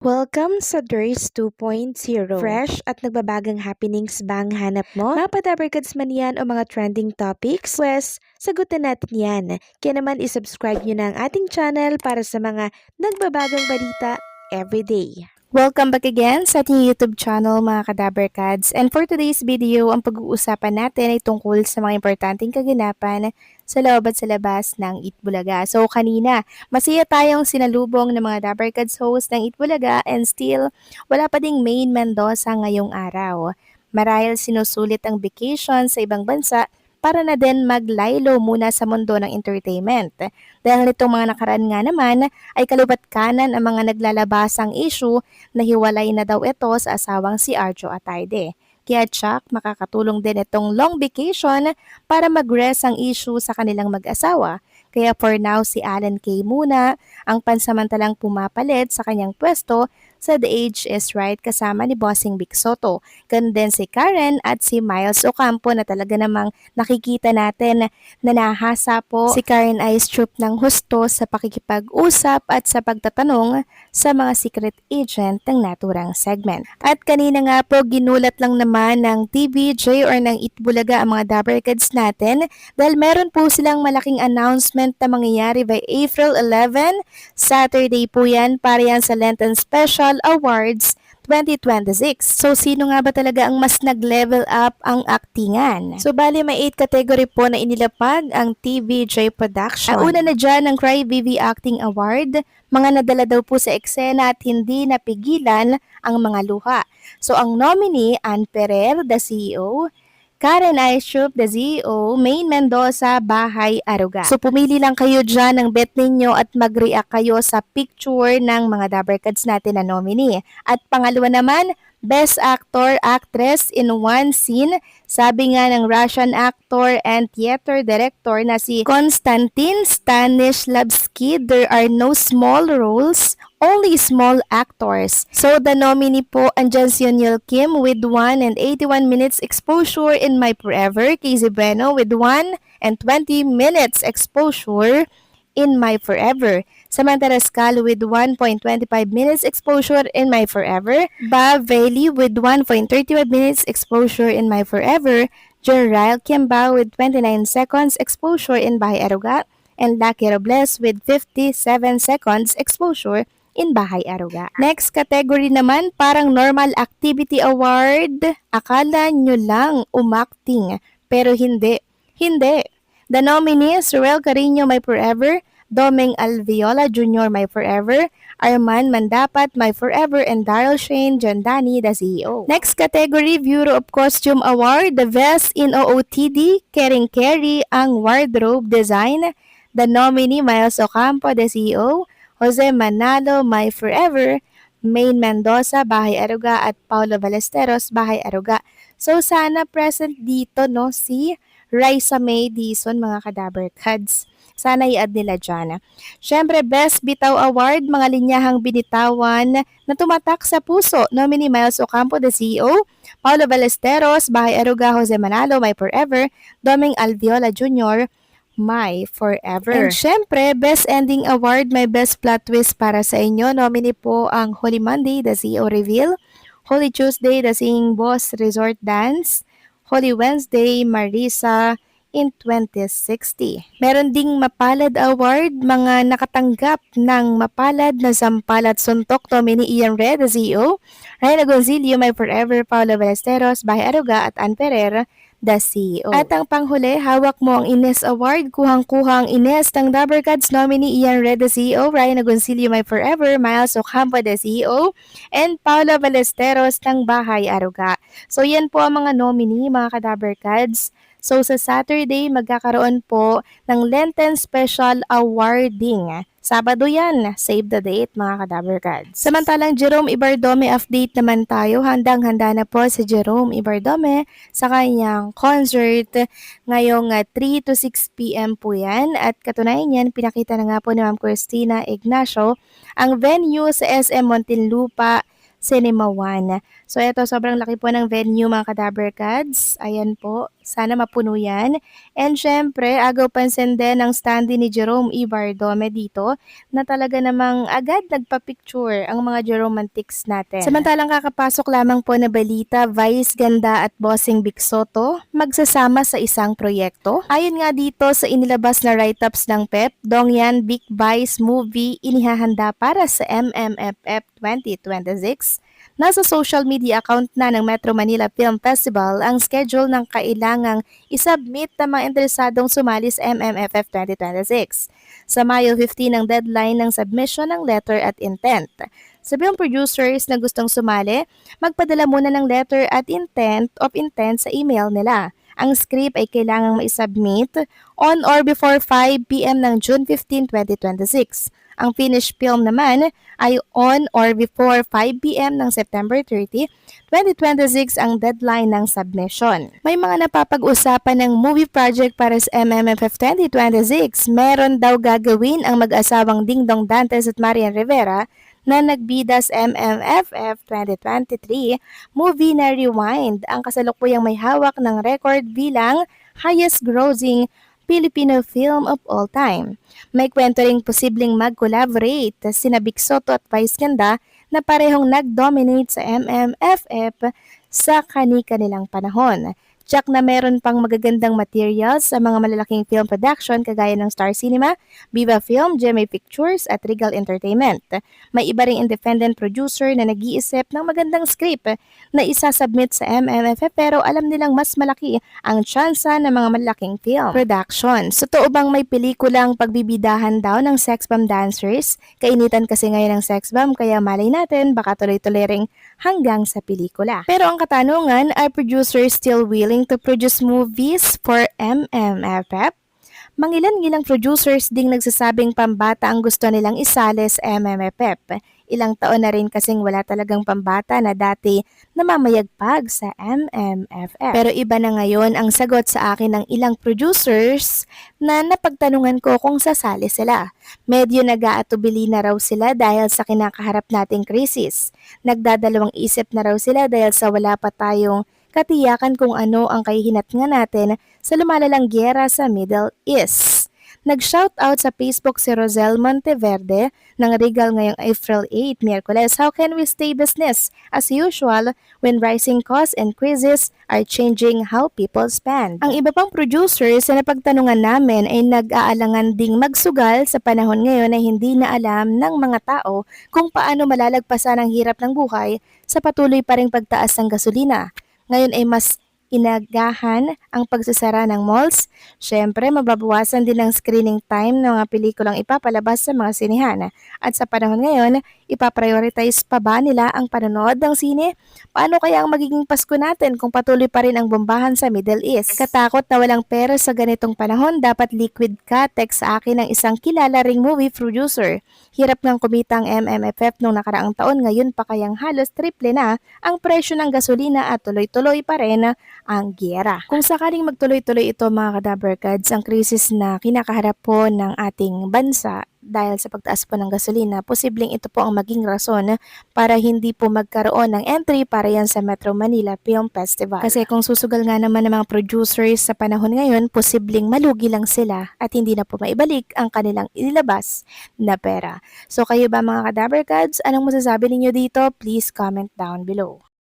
Welcome sa DRS 2.0. Fresh at nagbabagang happenings ba ang hanap mo? Mga padabarkads man yan o mga trending topics? Pwes, sagutin natin yan. Kaya naman isubscribe nyo na ang ating channel para sa mga nagbabagang balita everyday. Welcome back again sa ating YouTube channel mga Kadabarkads. And for today's video, ang pag-uusapan natin ay tungkol sa mga importanteng kaganapan sa loob at sa labas ng Itbulaga. So kanina, masaya tayong sinalubong ng mga Dabarkads host ng Itbulaga and still, wala pa ding Maine Mendoza ngayong araw. Marahil sinusulit ang vacation sa ibang bansa para na din maglaylo muna sa mundo ng entertainment. Dahil nitong mga nakaraan nga naman ay kalubat kanan ang mga naglalabasang issue na hiwalay na daw ito sa asawang si Arjo Atayde. Kaya tsak, makakatulong din itong long vacation para mag-rest ang issue sa kanilang mag-asawa. Kaya for now, si Alan Kay muna ang pansamantalang pumapalit sa kanyang pwesto sa The Age is Right kasama ni Bossing Vic Soto. Ganun din si Karen at si Miles Ocampo na talaga namang nakikita natin na nahasa po si Karen Aistrup ng husto sa pakikipag-usap at sa pagtatanong sa mga secret agent ng naturang segment. At kanina nga po ginulat lang naman ng TVJ or ng Itbulaga ang mga Dabarkads natin dahil meron po silang malaking announcement na mangyayari by April 11, Saturday po yan para yan sa Lenten Special Awards 2026. So, sino nga ba talaga ang mas nag-level up ang aktingan? So, bali may 8 category po na inilapag ang TVJ Production. Una na dyan ang Crybaby Acting Award. Mga nadala daw po sa eksena at hindi napigilan ang mga luha. So, ang nominee, Ann Ferrer, the CEO, Karen Aistrup, the CEO, Maine Mendoza, Bahay Aruga. So pumili lang kayo dyan ng bet ninyo at mag-react kayo sa picture ng mga Dabarkads natin na nominee. At pangalawa naman, Best Actor, Actress in One Scene. Sabi nga ng Russian actor and theater director na si Konstantin Stanislavski, there are no small roles, only small actors. So the nominee po andyan si Yonil Kim with 1 and 81 minutes exposure in My Forever, Casey Bueno with 1 and 20 minutes exposure in My Forever. Samantha Rascal with 1.25 minutes exposure in My Forever. Ba Bailey with 1.35 minutes exposure in My Forever. Jerryle Kimbao with 29 seconds exposure in Bahay Aruga. And Lucky Robles with 57 seconds exposure in Bahay Aruga. Next category naman, parang Normal Activity Award. Akala nyo lang umakting, pero hindi. Hindi. The nominees, Ruel Carino, My Forever, Doming Alviola Jr., My Forever, Arman Mandapat, My Forever, and Daryl Shane Jandani, the CEO. Next category, Bureau of Costume Award, the Best in OOTD, Kering Carey, ang Wardrobe Design, the nominee, Miles Ocampo, the CEO, Jose Manalo, My Forever, Maine Mendoza, Bahay Aruga, at Paulo Ballesteros, Bahay Aruga. So sana present dito no si Raisa May Dizon, mga Kadabarkads. Sana i-add nila dyan. Siyempre, Best Bitaw Award, mga linyahang binitawan na tumatak sa puso. Nominee Miles Ocampo, the CEO, Paulo Ballesteros, Bahay Aruga, Jose Manalo, My Forever, Doming Alviola Jr., My Forever. And syempre, Best Ending Award, may Best Plot Twist para sa inyo. Nominee po ang Holy Monday, the CEO Reveal, Holy Tuesday, the Singing Boss Resort Dance, Holy Wednesday, Marisa in 2060. Meron ding Mapalad Award, mga nakatanggap ng mapalad na sampal at suntok, nominee Ian Red, the CEO, Ryan Agoncillo, My Forever, Paulo Ballesteros, Bahay Aruga, at Ann Ferrer, the CEO. At ang panghuli, hawak mo ang Ines Award, kuhang-kuha ang Ines ng Dabarkads, nominee Ian Red, the CEO, Ryan Agoncillo, My Forever, Miles Ocampo, the CEO, and Paulo Ballesteros ng Bahay Aruga. So yan po ang mga nominee, mga Kadabarkads. So sa Saturday, magkakaroon po ng Lenten Special Awarding. Sabado yan, save the date mga Kadabarkads. Samantalang Jerome Ibardome update naman tayo. Handang-handa na po si Jerome Ibardome sa kanyang concert ngayong 3 to 6 p.m. po yan. At katunayan yan, pinakita na nga po ni Ma'am Christina Ignacio ang venue sa SM Muntinlupa Cinema 1. So ito, sobrang laki po ng venue mga Kadabarkads. Ayan po, Sana mapuno yan. And syempre, agaw pansin din ang standee ni Jerome E. Bardome dito na talaga namang agad nagpa-picture ang mga Jeromantics natin. Samantalang kakapasok lamang po na balita, Vice Ganda at Bossing Big Soto magsasama sa isang proyekto. Ayon nga dito sa inilabas na write-ups ng PEP, Dongyan Big Vice movie inihahanda para sa MMFF 2026. Nasa social media account na ng Metro Manila Film Festival ang schedule ng kailangang isubmit ng mga interesadong sumali sa MMFF 2026. Sa Mayo 15 ang deadline ng submission ng letter at intent. Sa film producers na gustong sumali, magpadala muna ng letter at intent sa email nila. Ang script ay kailangang maisubmit on or before 5 p.m. ng June 15, 2026. Ang finished film naman ay on or before 5 p.m. ng September 30, 2026 ang deadline ng submission. May mga napapag-usapan ng movie project para sa MMFF 2026. Meron daw gagawin ang mag-asawang Dingdong Dantes at Marian Rivera na nagbida sa MMFF 2023 movie na Rewind, ang kasalukuyang may hawak ng record bilang highest grossing Filipino film of all time. May kwento ring posibleng mag-collaborate sina Big Soto at Vice Ganda na parehong nag-dominate sa MMFF sa kani-kanilang panahon. Tsak na meron pang magagandang materials sa mga malalaking film production kagaya ng Star Cinema, Viva Film, GMA Pictures at Regal Entertainment. May iba ring independent producer na nag-iisip ng magandang script na isasubmit sa MMFF pero alam nilang mas malaki ang tsansa ng mga malalaking film production. So, totoo bang may pelikulang pagbibidahan daw ng sex bomb dancers? Kainitan kasi ngayon ng sex bomb kaya malay natin baka tuloy-tuloy ring hanggang sa pelikula. Pero ang katanungan, are producers still willing to produce movies for MMFF? Mangilan-ngilang producers ding nagsasabing pambata ang gusto nilang isali sa MMFF. Ilang taon na rin kasing wala talagang pambata na dati namamayagpag sa MMFF. Pero iba na ngayon ang sagot sa akin ng ilang producers na napagtanungan ko kung sasali sila. Medyo nag-aatubili na raw sila dahil sa kinakaharap nating krisis. Nagdadalawang isip na raw sila dahil sa wala pa tayong katiyakan kung ano ang kahihinatnan natin sa lumalalang gyera sa Middle East. Nag-shoutout sa Facebook si Rosel Monteverde ng Regal ngayong April 8, Miyerkules. How can we stay business as usual when rising costs and crises are changing how people spend? Ang iba pang producers na napagtanungan namin ay nag-aalangan ding magsugal sa panahon ngayon na hindi na alam ng mga tao kung paano malalagpasan ang hirap ng buhay sa patuloy pa ring pagtaas ng gasolina. Ngayon ay mas inagahan ang pagsasara ng malls. Syempre, mababawasan din ang screening time ng mga pelikulang ipapalabas sa mga sinehan. At sa panahon ngayon, ipaprioritize pa ba nila ang panonood ng sine? Paano kaya ang magiging Pasko natin kung patuloy pa rin ang bombahan sa Middle East? Katakot na walang pera sa ganitong panahon, dapat liquid ka. Text sa akin ng isang kilala ring movie producer. Hirap ng kumita ang MMFF nung nakaraang taon, ngayon pa kayang halos triple na ang presyo ng gasolina at tuloy-tuloy pa rin ang giyera. Kung sakaling magtuloy-tuloy ito mga kadabarkads, ang krisis na kinakaharap po ng ating bansa dahil sa pagtaas po ng gasolina, posibleng ito po ang maging rason para hindi po magkaroon ng entry para yan sa Metro Manila Film Festival. Kasi kung susugal nga naman ng mga producers sa panahon ngayon, posibleng malugi lang sila at hindi na po maibalik ang kanilang inilabas na pera. So kayo ba mga kadabarkads, anong masasabi ninyo dito? Please comment down below.